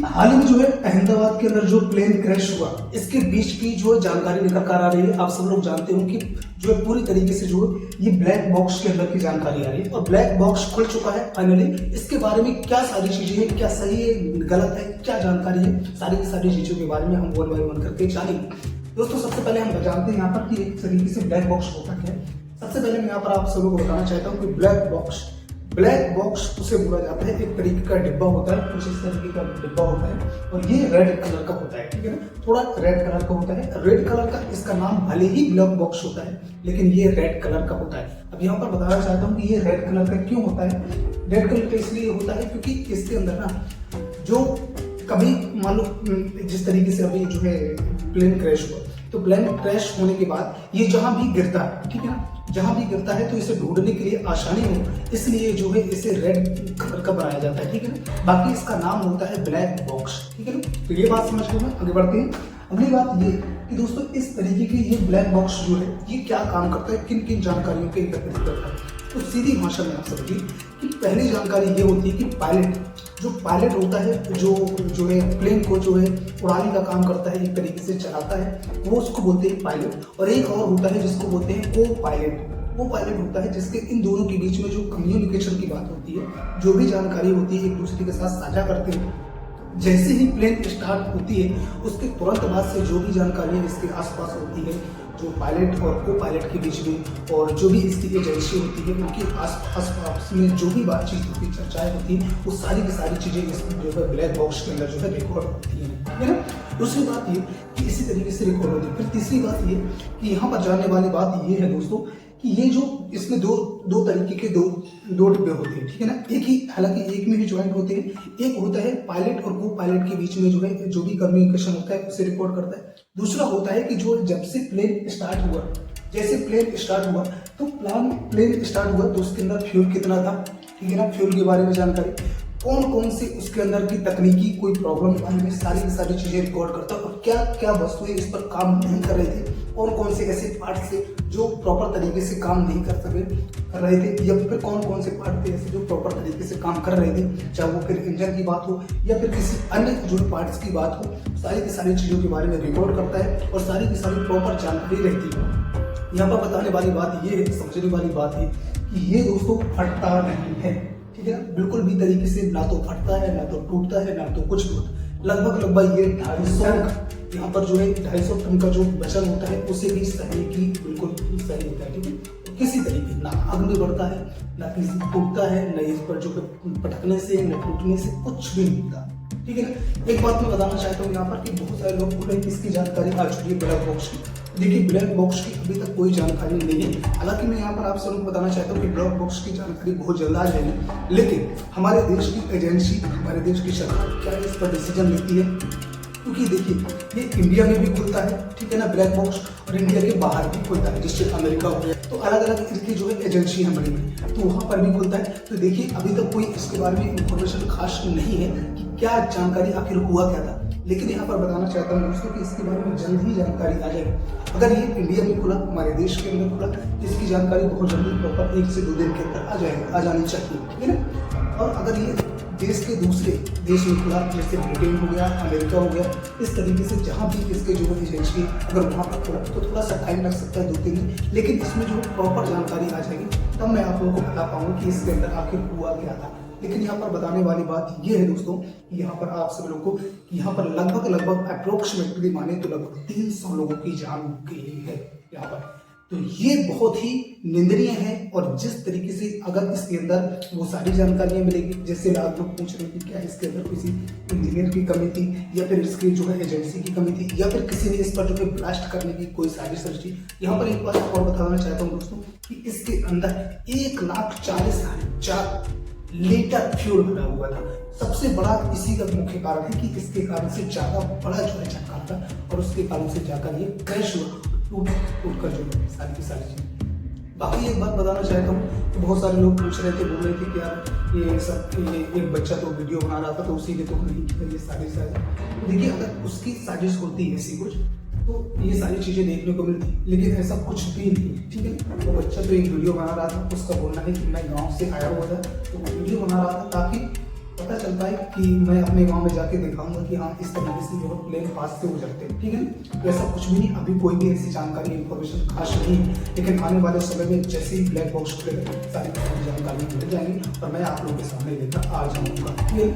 हाल ही में जो है अहमदाबाद के अंदर जो प्लेन क्रैश हुआ, इसके बीच की जो जानकारी निकल कर आ रही है। आप सब लोग जानते हो कि जो है पूरी तरीके से जो ये ब्लैक बॉक्स के अंदर की जानकारी आ रही है और ब्लैक बॉक्स खुल चुका है फाइनली। इसके बारे में क्या सारी चीजें हैं, क्या सही है, गलत है, क्या जानकारी है, सारी की सारी चीजों के बारे में हम वन बाय वन करके जानेंगे। दोस्तों सबसे पहले हम जानते हैं यहाँ पर कि एक तरीके से ब्लैक बॉक्स होता क्या है। सबसे पहले मैं यहाँ पर आप सब लोगों को बताना चाहता हूँ कि ब्लैक बॉक्स उसे बोला जाता है, एक तरीके का डिब्बा होता है, कुछ इस तरीके का डिब्बा होता है और ये रेड कलर का होता है, ठीक है ना, थोड़ा रेड कलर का होता है। रेड कलर का इसका नाम भले ही ब्लैक बॉक्स होता है लेकिन ये रेड कलर का होता है। अब यहाँ पर बताना चाहता हूँ कि ये रेड कलर का क्यों होता है। रेड कलर का इसलिए होता है क्योंकि इसके अंदर ना जो कभी मान लो जिस तरीके से अभी जो है प्लेन क्रैश हुआ, तो प्लेन क्रैश होने के बाद ये जहां भी गिरता है, ठीक है ना, जहां भी गिरता है तो इसे ढूंढने के लिए आसानी हो, इसलिए जो है इसे रेड कलर का बनाया जाता है, ठीक है ना। बाकी इसका नाम होता है ब्लैक बॉक्स, ठीक है ना। तो ये बात समझ लो, आगे बढ़ते हैं। अगली बात ये कि दोस्तों इस तरीके की ये ब्लैक बॉक्स जो है ये क्या काम करता है, किन किन जानकारियों के एकत्रित करता है। तो सीधी भाषा में आप समझिए कि पहली जानकारी ये होती है कि पायलट होता है, जो है प्लेन को जो है उड़ाने का काम करता है, एक तरीके से चलाता है, वो उसको बोलते हैं पायलट। और एक और होता है जिसको बोलते हैं को पायलट होता है, जिसके इन दोनों के बीच में जो कम्युनिकेशन की बात होती है, जो भी जानकारी होती है एक दूसरे के साथ साझा करते हैं। जैसे ही प्लेन स्टार्ट होती है उसके तुरंत बाद से जो भी जानकारी इसके आसपास होती है, जो पायलट और को पायलट के बीच में और जो भी इसकी एजेंसी होती है उनके आसपास में जो भी बातचीत होती है, चर्चाएं होती है, वो सारी की सारी चीजें इसमें जो है ब्लैक बॉक्स के अंदर जो है रिकॉर्ड होती है ना। दूसरी बात ये कि इसी तरीके से रिकॉर्ड होती है। फिर तीसरी बात ये कि यहाँ पर जानने वाली बात ये है दोस्तों कि ये जो इसमें दो तरीके के दो डिब्बे होते हैं, ठीक है ना। एक ही, हालांकि एक में भी ज्वाइंट होते हैं। एक होता है पायलट और को पायलट के बीच में जो है जो भी कम्युनिकेशन होता है उसे रिकॉर्ड करता है। दूसरा होता है कि जो जब से प्लेन स्टार्ट हुआ, जैसे प्लेन स्टार्ट हुआ तो प्लेन स्टार्ट हुआ तो उसके अंदर फ्यूल कितना था, ठीक है ना, फ्यूल के बारे में जानकारी, कौन कौन से उसके अंदर की तकनीकी कोई प्रॉब्लम आई है, सारी की सारी चीजें रिकॉर्ड करता है। और क्या क्या वस्तुएं इस पर काम नहीं कर रहे थे, कौन कौन से ऐसे पार्ट थे जो प्रॉपर तरीके से काम नहीं कर रहे थे, या फिर कौन कौन से पार्ट थे ऐसे जो प्रॉपर तरीके से काम कर रहे थे, चाहे वो फिर इंजन की बात हो या फिर किसी अन्य जो पार्ट्स की बात हो, सारी की सारी चीजों के बारे में रिकॉर्ड करता है और सारी की सारी प्रॉपर जानकारी रहती है। यहाँ पर बताने वाली बात ये है, समझने वाली बात है कि ये दोस्तों फटता नहीं है, ठीक है ना, बिल्कुल भी तरीके से ना तो फटता है, ना तो टूटता है, ना तो कुछ भी होता है। लगभग ये 250 यहाँ पर जो है 250 टन का जो वजन होता है उसे भी सहने की बिल्कुल सही होता है, ठीक है। तो किसी तरीके ना आग में बढ़ता है, ना किसी टूटता है, न इस पर जो पटकने से न टूटने से कुछ भी नहीं होता, ठीक है ना। एक बात मैं बताना चाहता हूँ यहाँ पर कि बहुत सारे लोग बोले कि इसकी जानकारी आ चुकी है ब्लैक बॉक्स की। देखिए ब्लैक बॉक्स की अभी तक कोई जानकारी नहीं है। हालांकि मैं यहाँ पर आप सबको बताना चाहता हूँ कि ब्लैक बॉक्स की जानकारी बहुत जल्द आ जाएगी, लेकिन हमारे देश की एजेंसी, हमारे देश की सरकार क्या इस पर डिसीजन लेती है, क्योंकि देखिए ये इंडिया में भी खुलता है, ठीक है ना, ब्लैक बॉक्स, और इंडिया के बाहर भी खुलता है, जिससे अमेरिका हो गया, तो अलग अलग इसकी जो है एजेंसी है बड़ी बड़ी, तो वहाँ पर भी खुलता है। तो देखिए अभी तक कोई इसके बारे में इंफॉर्मेशन खास नहीं है कि क्या जानकारी आखिर हुआ क्या था, लेकिन यहाँ पर बताना चाहता हूँ दोस्तों कि इसके बारे में जल्द ही जानकारी आ जाएगी। अगर ये इंडिया में खुला, हमारे देश के अंदर खुला, इसकी जानकारी बहुत जल्दी प्रॉपर 1 से 2 दिन के अंदर आ जानी चाहिए, ठीक है ना। और अगर ये देश के दूसरे देश में खुला, जैसे ब्रिटेन हो गया, अमेरिका हो गया, इस तरीके से जहाँ भी इसके जो है एजेंसी अगर वहाँ पर खुला तो थोड़ा सा टाइम लग सकता है 2-3 दिन, लेकिन इसमें जो प्रॉपर जानकारी आ जाएगी तब मैं आप लोगों को बता पाऊंगा कि इसके अंदर आखिर हुआ क्या था। लेकिन यहाँ पर बताने वाली बात ये है दोस्तों कि यहाँ पर आप सब लोगों को यहाँ पर लगभग अप्रोक्सीमेटली माने तो लगभग 300 लोगों की जान गई है यहाँ पर। तो ये बहुत ही निंदनीय है। और जिस तरीके से अगर इसके अंदर वो सारी जानकारियां मिलेगी, जैसे आप लोग पूछ रहे थे क्या इसके अंदर किसी इंजीनियर की कमी थी या फिर इसकी जो है एजेंसी की कमी थी या फिर किसी ने इस पर जो है ब्लास्ट करने की कोई साजिश रची। यहाँ पर एक बात और बताना चाहता हूँ दोस्तों कि इसके अंदर 1,40,000 लीटर फ्यूल भरा हुआ था। सबसे बड़ा इसी का मुख्य कारण है कि इसके कारण से ज्यादा बड़ा जो है झटका था और उसके कारण से जाकर ये क्रैश हुआ, टूट कर जो है सारी की सारी चीजें। बाकी एक बात बताना चाहता हूँ तो बहुत सारे लोग पूछ रहे थे, बोल रहे थे कि यार ये एक बच्चा तो वीडियो बना रहा था तो उसी ने तो नहीं किया ये सारी साजिश। देखिए अगर उसकी साजिश होती है ऐसी कुछ तो ये सारी चीजें देखने को मिलती, लेकिन ऐसा कुछ भी नहीं, ठीक है। वो बच्चा तो एक वीडियो बना रहा था, उसका बोलना है कि मैं गांव से आया हुआ था तो वो वीडियो बना रहा था ताकि पता चलता है कि मैं अपने गांव में जाके दिखाऊंगा कि हाँ इस तरीके से जो है प्लेन पास से हो जाते हैं, ठीक है। ऐसा कुछ भी नहीं, अभी कोई भी ऐसी जानकारी इंफॉर्मेशन खास नहीं है, लेकिन आने वाले समय में जैसे ही ब्लैक बॉक्स खुलेगा सारी जानकारी मिल जाएंगी और मैं आप लोगों के सामने लेकर आ जाऊंगा, ठीक है।